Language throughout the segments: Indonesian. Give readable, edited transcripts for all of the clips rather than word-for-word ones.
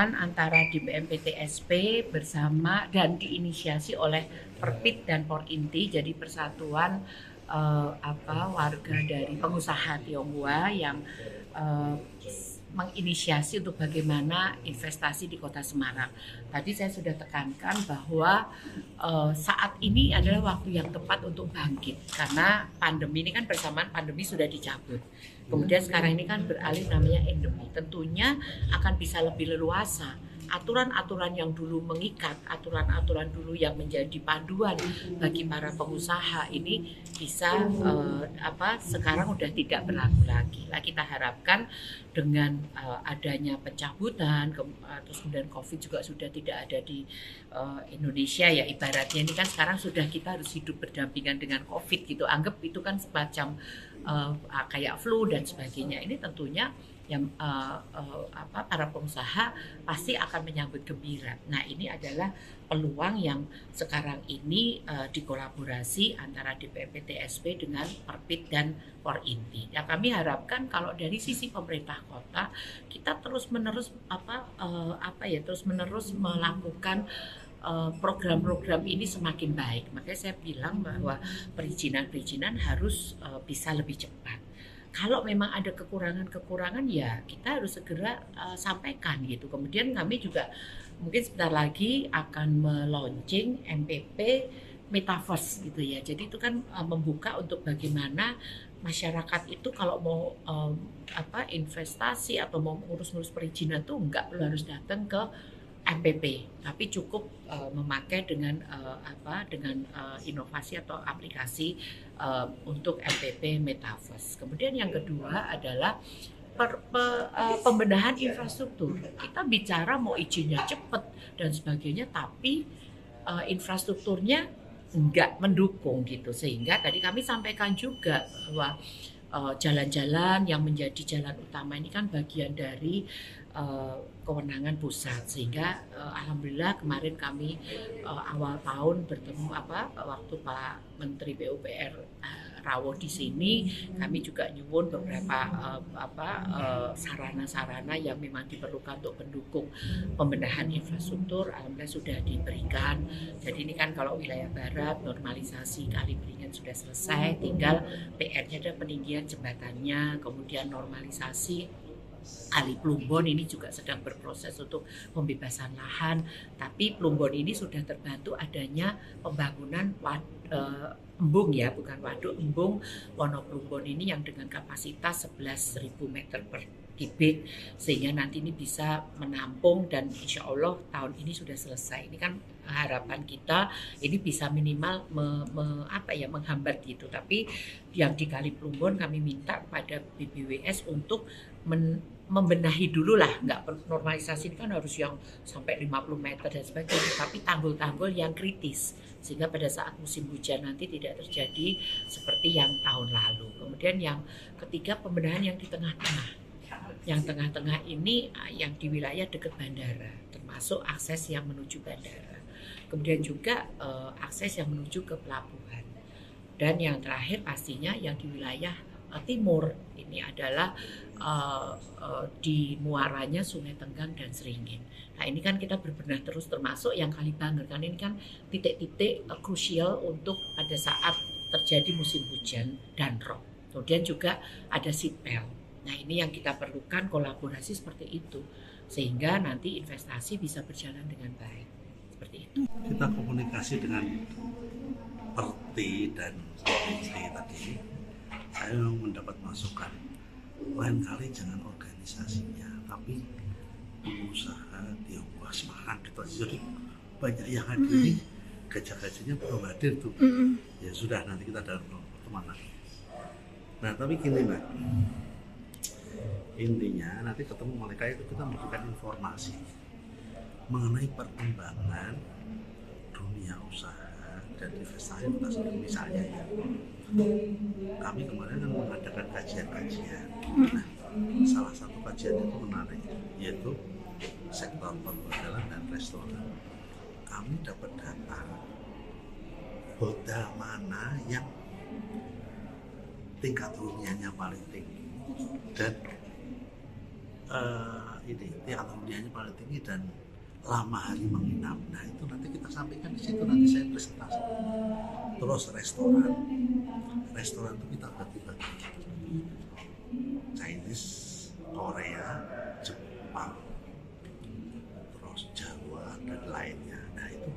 persatuan antara DPMPTSP bersama dan diinisiasi oleh Perpit dan Porinti, jadi persatuan warga dari pengusaha Tionghoa yang menginisiasi untuk bagaimana investasi di Kota Semarang. Tadi saya sudah tekankan bahwa saat ini adalah waktu yang tepat untuk bangkit karena pandemi ini kan bersamaan pandemi sudah dicabut. Kemudian sekarang ini kan beralih namanya endemi. Tentunya akan bisa lebih leluasa. Aturan-aturan yang dulu mengikat, aturan-aturan dulu yang menjadi panduan bagi para pengusaha ini bisa sekarang udah tidak berlaku lagi. Nah, kita harapkan dengan adanya pencabutan, terus kemudian COVID juga sudah tidak ada di Indonesia ya, ibaratnya ini kan sekarang sudah kita harus hidup berdampingan dengan COVID gitu. Anggap itu kan semacam kayak flu dan sebagainya. Ini tentunya yang para pengusaha pasti akan menyambut gembira. Nah, ini adalah peluang yang sekarang ini dikolaborasi antara DPMPTSP dengan Perpit dan Porinti. Ya, kami harapkan kalau dari sisi pemerintah kota kita terus-menerus terus-menerus melakukan program-program ini semakin baik. Makanya saya bilang bahwa perizinan harus bisa lebih cepat. Kalau memang ada kekurangan-kekurangan ya kita harus segera sampaikan gitu. Kemudian kami juga mungkin sebentar lagi akan meluncing MPP Metaverse gitu ya. Jadi itu kan membuka untuk bagaimana masyarakat itu kalau mau investasi atau mau ngurus-ngurus perizinan tuh nggak perlu harus datang ke MPP, tapi cukup memakai dengan inovasi atau aplikasi untuk MPP Metaverse. Kemudian yang kedua adalah pembenahan infrastruktur. Kita bicara mau izinnya cepat dan sebagainya, tapi infrastrukturnya enggak mendukung gitu. Sehingga tadi kami sampaikan juga bahwa jalan-jalan yang menjadi jalan utama ini kan bagian dari kewenangan pusat, sehingga alhamdulillah kemarin kami awal tahun bertemu waktu Pak Menteri PUPR rawuh di sini, kami juga nyuwun beberapa sarana-sarana yang memang diperlukan untuk mendukung pembenahan infrastruktur, alhamdulillah sudah diberikan. Jadi ini kan kalau wilayah barat normalisasi Kali Beringin sudah selesai, tinggal PR-nya ada peninggian jembatannya, kemudian normalisasi Kali Plumbon ini juga sedang berproses untuk pembebasan lahan, tapi Plumbon ini sudah terbantu adanya pembangunan embung ya, bukan waduk, embung Wonoplumbon ini yang dengan kapasitas 11.000 meter per kubik, sehingga nanti ini bisa menampung dan insya Allah tahun ini sudah selesai. Ini kan harapan kita ini bisa minimal menghambat gitu. Tapi yang di Kali Plumbon kami minta kepada BBWS untuk membenahi dulu lah, nggak normalisasi ini kan harus yang sampai 50 meter dan sebagainya, tapi tanggul-tanggul yang kritis sehingga pada saat musim hujan nanti tidak terjadi seperti yang tahun lalu. Kemudian yang ketiga pembenahan yang di tengah-tengah. Yang tengah-tengah ini yang di wilayah dekat bandara, termasuk akses yang menuju bandara. Kemudian juga akses yang menuju ke pelabuhan. Dan yang terakhir pastinya yang di wilayah timur, ini adalah di muaranya Sungai Tenggang dan Seringin. Nah, ini kan kita berbenah terus, termasuk yang Kalibanger, karena ini kan titik-titik krusial untuk pada saat terjadi musim hujan dan rob. Kemudian juga ada sitpel. Nah, ini yang kita perlukan kolaborasi seperti itu sehingga nanti investasi bisa berjalan dengan baik. Seperti itu. Kita komunikasi dengan Perti dan Porinti tadi. Saya mendapat masukan, lain kali jangan organisasinya, tapi pengusaha Tionghoa Semarang gitu. Jadi banyak yang hadir, gajah-gajahnya belum hadir tuh. Ya sudah, nanti kita ada pertemuan lagi. Nah, tapi gini Mbak, intinya nanti ketemu mereka itu kita memberikan informasi mengenai perkembangan dunia usaha dan investasi Kota Semarang misalnya ya. Kami kemarin kan mengadakan kajian-kajian. Nah, salah satu kajian itu menarik, yaitu sektor perhotelan dan restoran. Kami dapat data hotel mana yang tingkat huniannya paling tinggi dan ini tingkat huniannya paling tinggi dan lama hari menginap. Nah itu nanti kita sampaikan di situ, nanti saya presentasi. Terus restoran itu kita bagi-bagi, Chinese, Korea, Jepang, terus Jawa dan lainnya. Nah itu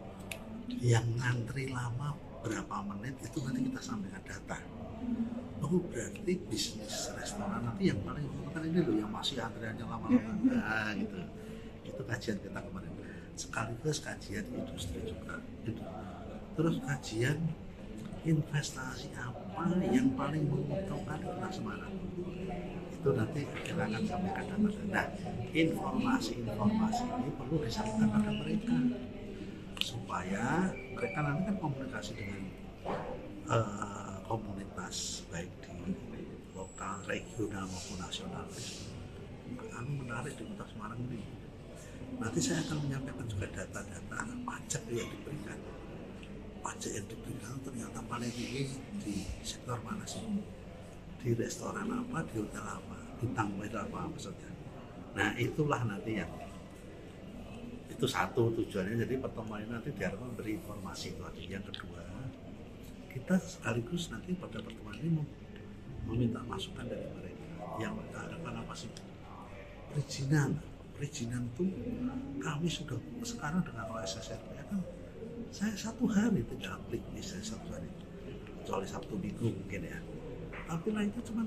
yang ngantri lama berapa menit itu nanti kita sampaikan data. Oh berarti bisnis restoran nanti yang paling kan ini loh, yang masih antriannya lama-lama. Nah gitu. Itu kajian kita kemarin. Sekaligus kajian industri juga. Gitu. Terus kajian investasi apa yang paling menguntungkan di Kota Semarang. Itu nanti kita akan sampaikan data. Nah, informasi-informasi ini perlu disampaikan pada mereka supaya mereka nanti kan komunikasi dengan komunitas baik di lokal, regional maupun nasional. Kami menarik di Kota Semarang ini. Nanti saya akan menyampaikan juga data-data pajak yang diberikan. Pajak yang diberikan ternyata paling tinggi di sektor mana sih? Di restoran apa, di hotel apa, bintang hotel apa saja. Nah itulah nanti yang itu satu tujuannya. Jadi pertemuan ini nanti diharapkan memberi informasi itu aja. Yang kedua, kita sekaligus nanti pada pertemuan ini meminta masukan dari mereka. Yang mereka harapkan apa sih? Perizinan itu kami sudah sekarang dengan OSSRP kan saya 1 hari tinggal klik bisa 1 hari, kecuali Sabtu Minggu mungkin ya. Tapi lah itu cuma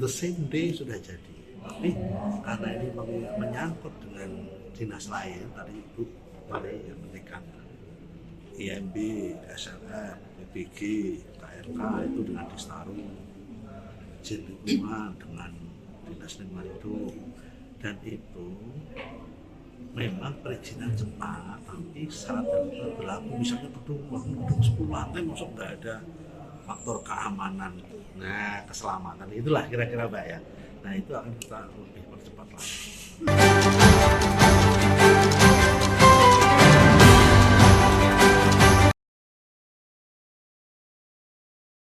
the same day sudah jadi. Tapi karena ini menyangkut dengan dinas lain, tadi Ibu yang memberikan IMB, SLM, BPG, KRK itu dengan Distaru, Jen Lingkungan dengan Dinas Lingkungan Hidup, dan itu memang perizinan cepat, tapi syarat-syaratnya berlaku. Misalnya gedung 10 lantai masuk nggak ada faktor keamanan, nah keselamatan, itulah kira-kira Mbak ya. Nah itu akan kita lebih percepat lagi.